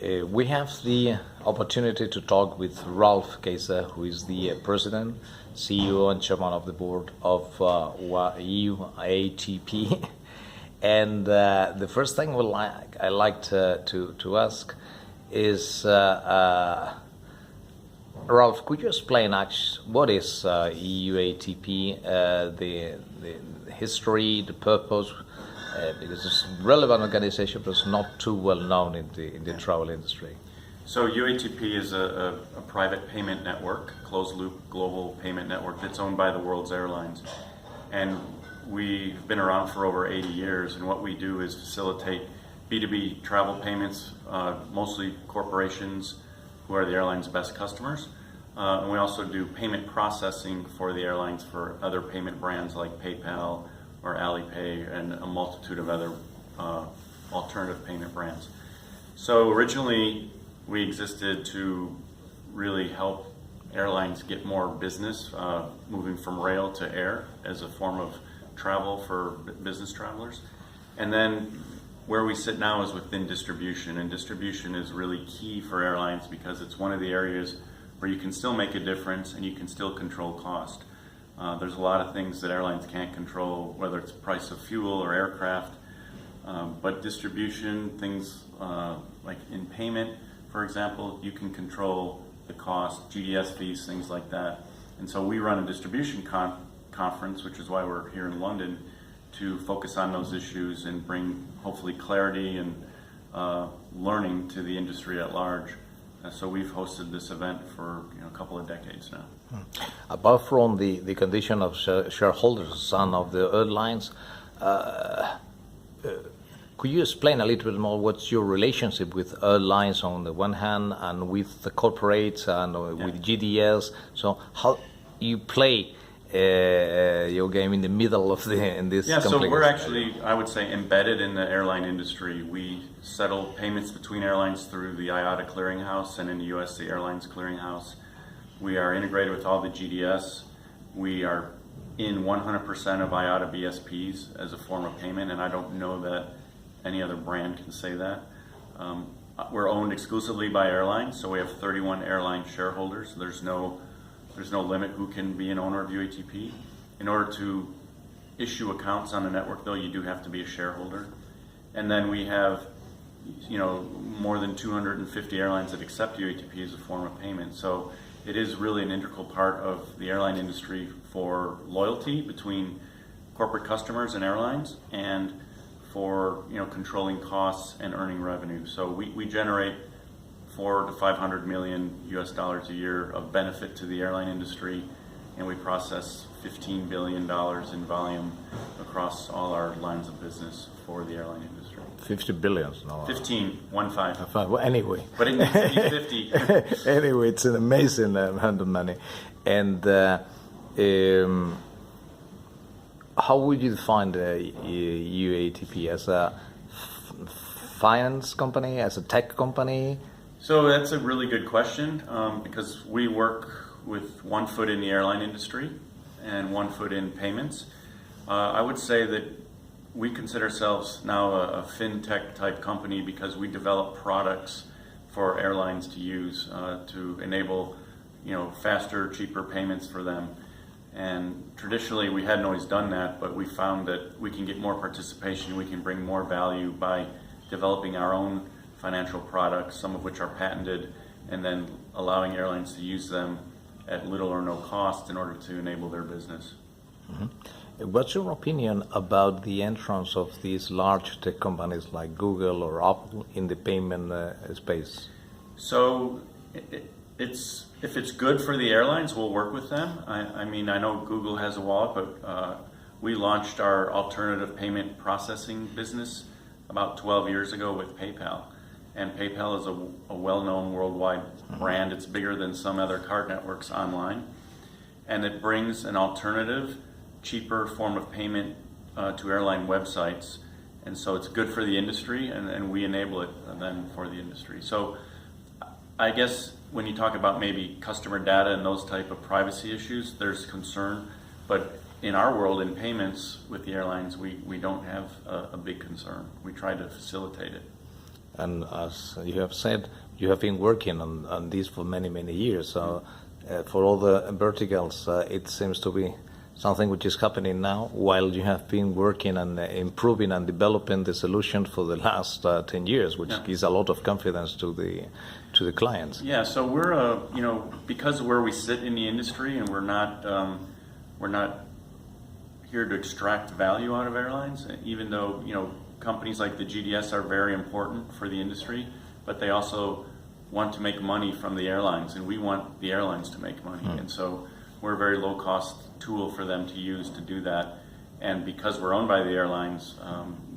We have the opportunity to talk with Ralph Kaiser, who is the president, CEO, and chairman of the board of UATP. And the first thing I like to ask is, Ralph, could you explain what is UATP, the history, the purpose? Because it's a relevant organization, but it's not too well known in the travel industry. So UATP is a private payment network, closed-loop global payment network that's owned by the world's airlines. And we've been around for over 80 years, and what we do is facilitate B2B travel payments, mostly corporations who are the airline's best customers. And we also do payment processing for the airlines for other payment brands like PayPal or Alipay and a multitude of other alternative payment brands. So originally we existed to really help airlines get more business, moving from rail to air as a form of travel for business travelers. And then where we sit now is within distribution, and distribution is really key for airlines because it's one of the areas where you can still make a difference and you can still control cost. There's a lot of things that airlines can't control, whether it's price of fuel or aircraft, but distribution, things like in payment, for example, you can control the cost, GDS fees, things like that. And so we run a distribution conference, which is why we're here in London, to focus on those issues and bring hopefully clarity and learning to the industry at large. So we've hosted this event for a couple of decades now. Apart from the condition of shareholders and of the airlines, could you explain a little bit more what's your relationship with airlines on the one hand and with the corporates and with GDS? So how you play your game in the middle of this? Yeah, so we're actually, I would say, embedded in the airline industry. We settle payments between airlines through the IATA clearinghouse, and in the US, the Airlines Clearinghouse. We are integrated with all the GDS. We are in 100% of IATA BSPs as a form of payment, and I don't know that any other brand can say that. We're owned exclusively by airlines, so we have 31 airline shareholders. There's no limit who can be an owner of UATP. In order to issue accounts on the network, though, you do have to be a shareholder. And then we have, more than 250 airlines that accept UATP as a form of payment. So it is really an integral part of the airline industry for loyalty between corporate customers and airlines, and for controlling costs and earning revenue. So we generate $400 to $500 million US a year of benefit to the airline industry, and we process $15 billion in volume across all our lines of business for the airline industry. 50 billion? No. 15, 1 5. Well, anyway. But it needs to be 50. Anyway, it's an amazing amount of money. And how would you define the UATP? As a finance company, as a tech company? So that's a really good question, because we work with one foot in the airline industry and one foot in payments. I would say that we consider ourselves now a fintech type company because we develop products for airlines to use to enable faster, cheaper payments for them. And traditionally we hadn't always done that, but we found that we can get more participation, we can bring more value by developing our own financial products, some of which are patented, and then allowing airlines to use them at little or no cost in order to enable their business. Mm-hmm. What's your opinion about the entrance of these large tech companies like Google or Apple in the payment space? So if it's good for the airlines, we'll work with them. I mean, I know Google has a wallet, but we launched our alternative payment processing business about 12 years ago with PayPal. And PayPal is a well-known worldwide brand. It's bigger than some other card networks online. And it brings an alternative, cheaper form of payment to airline websites. And so it's good for the industry, and we enable it then for the industry. So I guess when you talk about maybe customer data and those type of privacy issues, there's concern. But in our world, in payments with the airlines, we don't have a big concern. We try to facilitate it. And as you have said, you have been working on this for many, many years. So for all the verticals, it seems to be something which is happening now while you have been working and improving and developing the solution for the last 10 years, which gives a lot of confidence to the clients. Yeah, so we're, because of where we sit in the industry, and we're not here to extract value out of airlines, even though, companies like the GDS are very important for the industry, but they also want to make money from the airlines, and we want the airlines to make money. And so we're a very low-cost tool for them to use to do that. And because we're owned by the airlines,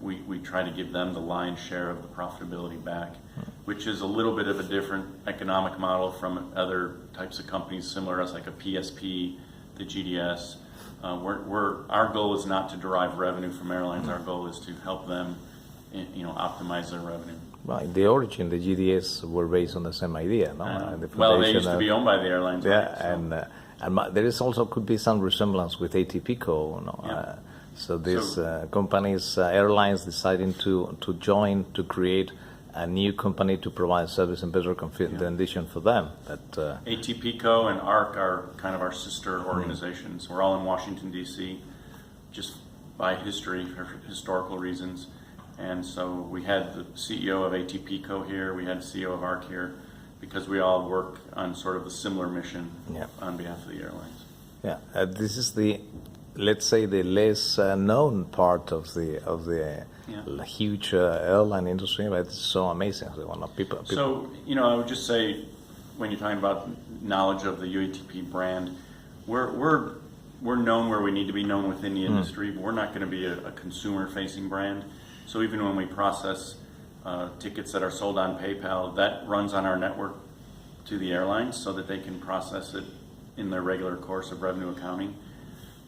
we try to give them the lion's share of the profitability back, which is a little bit of a different economic model from other types of companies, similar as like a PSP, the GDS. Our goal is not to derive revenue from airlines. Our goal is to help them, optimize their revenue. Well, in the origin, the GDS were based on the same idea, no? Well, they used to be owned by the airlines. Yeah, right? So. And there is also could be some resemblance with ATP Co. So these companies, airlines, deciding to join to create a new company to provide service and better condition for them. ATP Co. and ARC are kind of our sister organizations. We're all in Washington, D.C., just by history, or historical reasons. And so we had the CEO of ATP Co. here, we had the CEO of ARC here, because we all work on sort of a similar mission on behalf of the airlines. Yeah, this is let's say the less known part of the huge airline industry, but it's so amazing. People. So, I would just say, when you're talking about knowledge of the UATP brand, we're known where we need to be known within the industry, but we're not going to be a consumer-facing brand. So even when we process tickets that are sold on PayPal, that runs on our network to the airlines so that they can process it in their regular course of revenue accounting.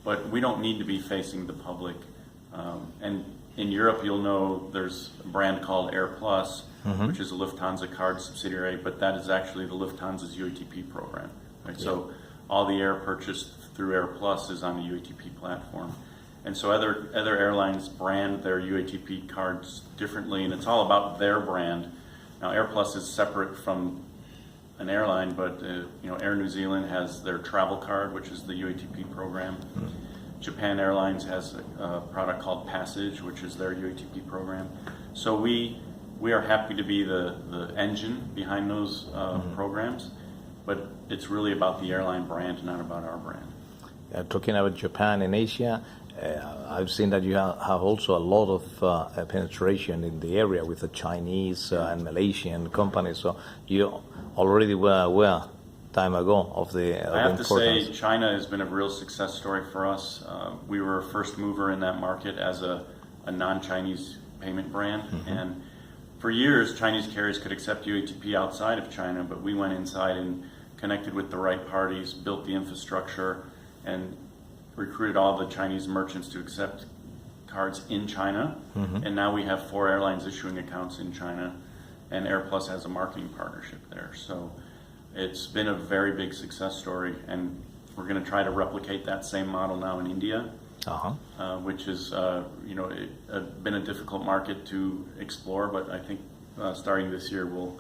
But we don't need to be facing the public. And in Europe, you'll know there's a brand called AirPlus, which is a Lufthansa card subsidiary, but that is actually the Lufthansa's UATP program. Right? So all the air purchased through AirPlus is on the UATP platform. And so other airlines brand their UATP cards differently, and it's all about their brand. Now, AirPlus is separate from an airline, but Air New Zealand has their travel card, which is the UATP program. Japan Airlines has a product called Passage, which is their UATP program. So we are happy to be the engine behind those programs, but it's really about the airline brand, not about our brand. Talking about Japan and Asia, I've seen that you have also a lot of penetration in the area with the Chinese and Malaysian companies. So you already were aware time ago of the I have importance. to say, China has been a real success story for us. We were a first mover in that market as a non-Chinese payment brand, and for years Chinese carriers could accept UATP outside of China, but we went inside and connected with the right parties, built the infrastructure, and recruited all the Chinese merchants to accept cards in China. And now we have 4 airlines issuing accounts in China, and AirPlus has a marketing partnership there. So it's been a very big success story, and we're going to try to replicate that same model now in India, which has been a difficult market to explore, but I think starting this year we'll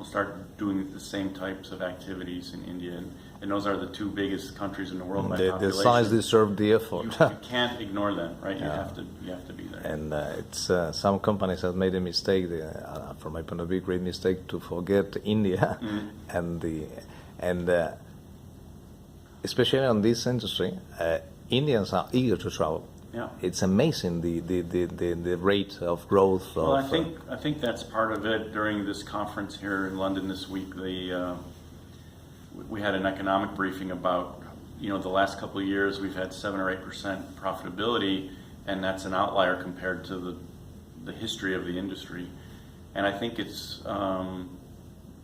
start doing the same types of activities in India, and those are the 2 biggest countries in the world by population. The size deserve the effort. You can't ignore them, right? You have to be there. And it's some companies have made a mistake, from my point of view, great mistake to forget India, and especially on this industry, Indians are eager to travel. Yeah. It's amazing the rate of growth. Well, I think that's part of it. During this conference here in London this week, we had an economic briefing about the last couple of years we've had 7 or 8% profitability, and that's an outlier compared to the history of the industry. And I think it's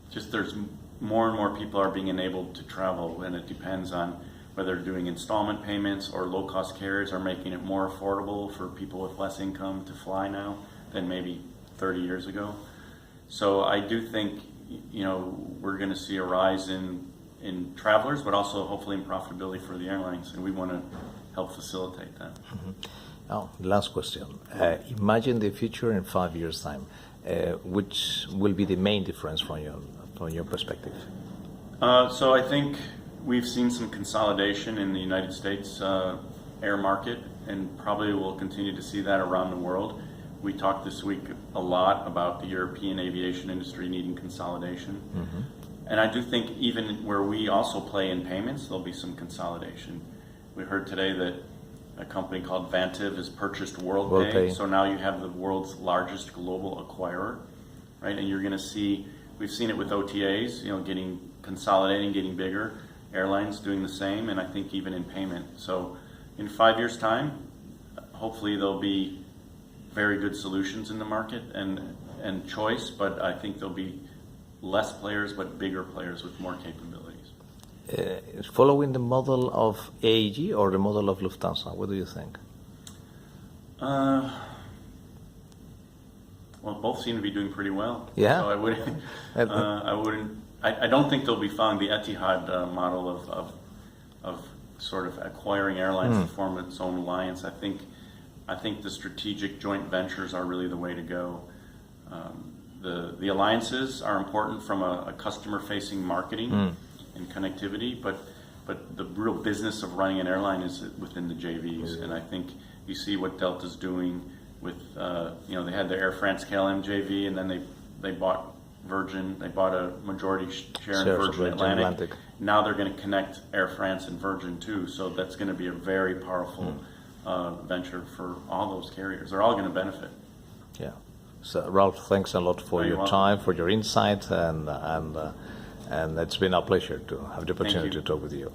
just there's more and more people are being enabled to travel, and it depends on whether they're doing installment payments or low-cost carriers are making it more affordable for people with less income to fly now than maybe 30 years ago. So I do think we're going to see a rise in travelers, but also hopefully in profitability for the airlines, and we want to help facilitate that. Oh, last question. Imagine the future in 5 years' time. which will be the main difference from your perspective? So I think we've seen some consolidation in the United States air market, and probably will continue to see that around the world. We talked this week a lot about the European aviation industry needing consolidation. Mm-hmm. And I do think even where we also play in payments, there'll be some consolidation. We heard today that a company called Vantiv has purchased WorldPay, so now you have the world's largest global acquirer, right? And you're going to see, we've seen it with OTAs, getting consolidating, getting bigger, airlines doing the same, and I think even in payment. So in 5 years' time, hopefully there'll be very good solutions in the market and choice, but I think there'll be less players but bigger players with more capabilities. Following the model of AAG or the model of Lufthansa, what do you think? Well, both seem to be doing pretty well. Yeah. So I don't think they'll be following the Etihad model of sort of acquiring airlines to form its own alliance. I think the strategic joint ventures are really the way to go. The alliances are important from a customer-facing marketing and connectivity, but the real business of running an airline is within the JVs. And I think you see what Delta's doing with, they had the Air France-KLM JV, and then they bought Virgin. They bought a majority share in Virgin Atlantic. Now they're going to connect Air France and Virgin too, so that's going to be a very powerful venture for all those carriers. They're all going to benefit. Yeah. So Ralph, thanks a lot for your time, for your insight, and it's been a pleasure to have the opportunity to talk with you.